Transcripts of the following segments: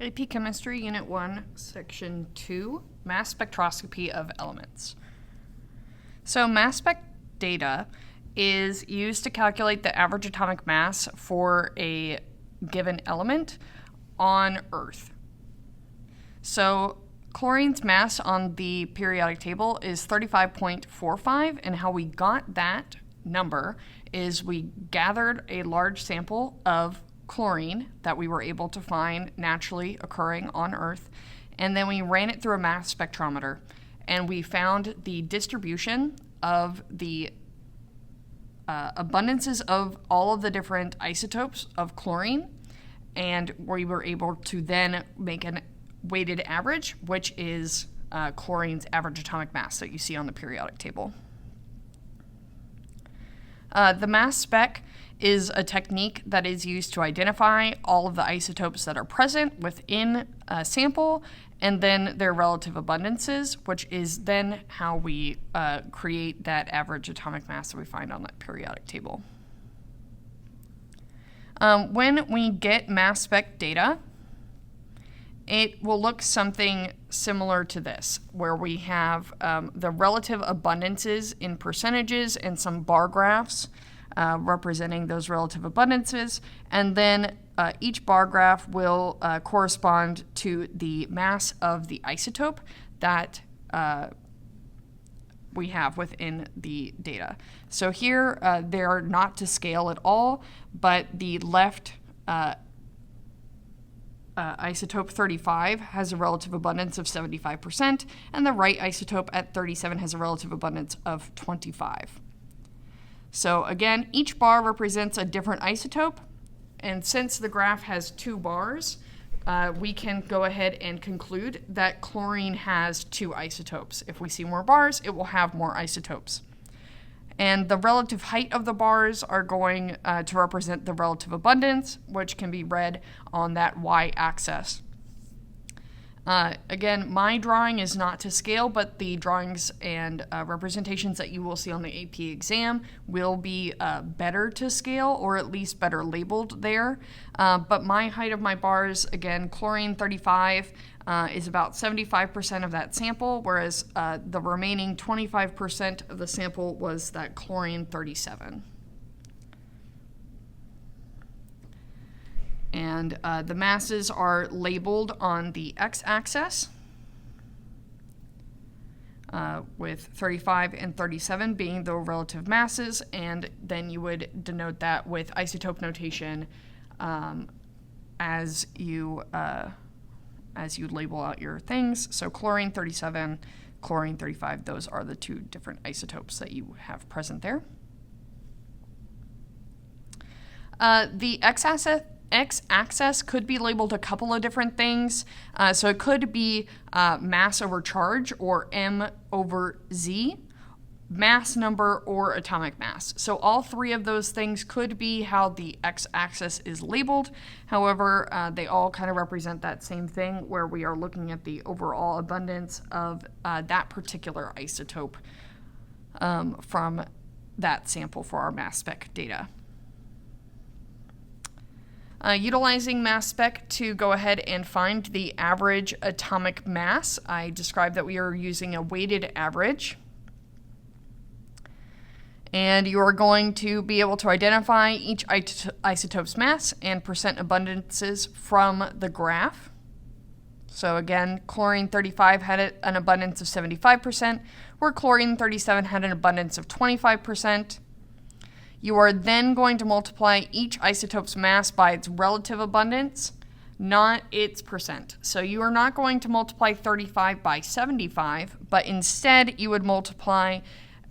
AP Chemistry, Unit 1, Section 2, Mass Spectroscopy of Elements. So mass spec data is used to calculate the average atomic mass for a given element on Earth. So chlorine's mass on the periodic table is 35.45, and how we got that number is we gathered a large sample of chlorine that we were able to find naturally occurring on Earth, and then we ran it through a mass spectrometer, and we found the distribution of the abundances of all of the different isotopes of chlorine, and we were able to then make a weighted average, which is chlorine's average atomic mass that you see on the periodic table. The mass spec is a technique that is used to identify all of the isotopes that are present within a sample and then their relative abundances, which is then how we create that average atomic mass that we find on that periodic table. When we get mass spec data, it will look something similar to this, where we have the relative abundances in percentages and some bar graphs representing those relative abundances, and then each bar graph will correspond to the mass of the isotope that we have within the data. So here they're not to scale at all, but the left isotope 35 has a relative abundance of 75%, and the right isotope at 37 has a relative abundance of 25. So again, each bar represents a different isotope, and since the graph has two bars, we can go ahead and conclude that chlorine has two isotopes. If we see more bars, it will have more isotopes. And the relative height of the bars are going to represent the relative abundance, which can be read on that y-axis. Again, my drawing is not to scale, but the drawings and representations that you will see on the AP exam will be better to scale, or at least better labeled there. But my height of my bars, again, chlorine 35 is about 75% of that sample, whereas the remaining 25% of the sample was that chlorine 37. And the masses are labeled on the x-axis, with 35 and 37 being the relative masses, and then you would denote that with isotope notation as you label out your things. So chlorine 37, chlorine 35, those are the two different isotopes that you have present there. The x-axis could be labeled a couple of different things. So it could be mass over charge, or m over z, mass number, or atomic mass. So all three of those things could be how the x-axis is labeled. However, they all kind of represent that same thing, where we are looking at the overall abundance of that particular isotope from that sample for our mass spec data. Utilizing mass spec to go ahead and find the average atomic mass, I described that we are using a weighted average. And you are going to be able to identify each isotope's mass and percent abundances from the graph. So again, chlorine 35 had an abundance of 75%, where chlorine 37 had an abundance of 25%. You are then going to multiply each isotope's mass by its relative abundance, not its percent. So you are not going to multiply 35 by 75, but instead you would multiply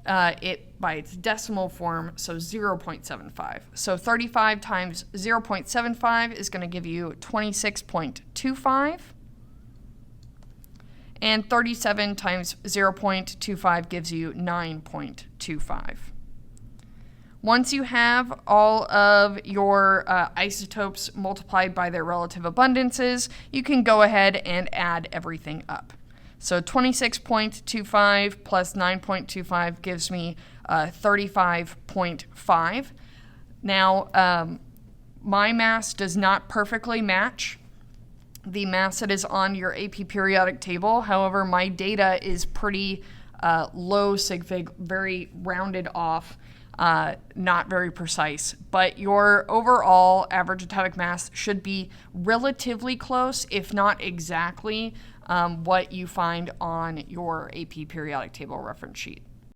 it by its decimal form, so 0.75. So 35 times 0.75 is going to give you 26.25. And 37 times 0.25 gives you 9.25. Once you have all of your isotopes multiplied by their relative abundances, you can go ahead and add everything up. So 26.25 plus 9.25 gives me 35.5. Now, my mass does not perfectly match the mass that is on your AP periodic table. However, my data is pretty low sig fig, very rounded off, not very precise. But your overall average atomic mass should be relatively close, if not exactly, what you find on your AP periodic table reference sheet.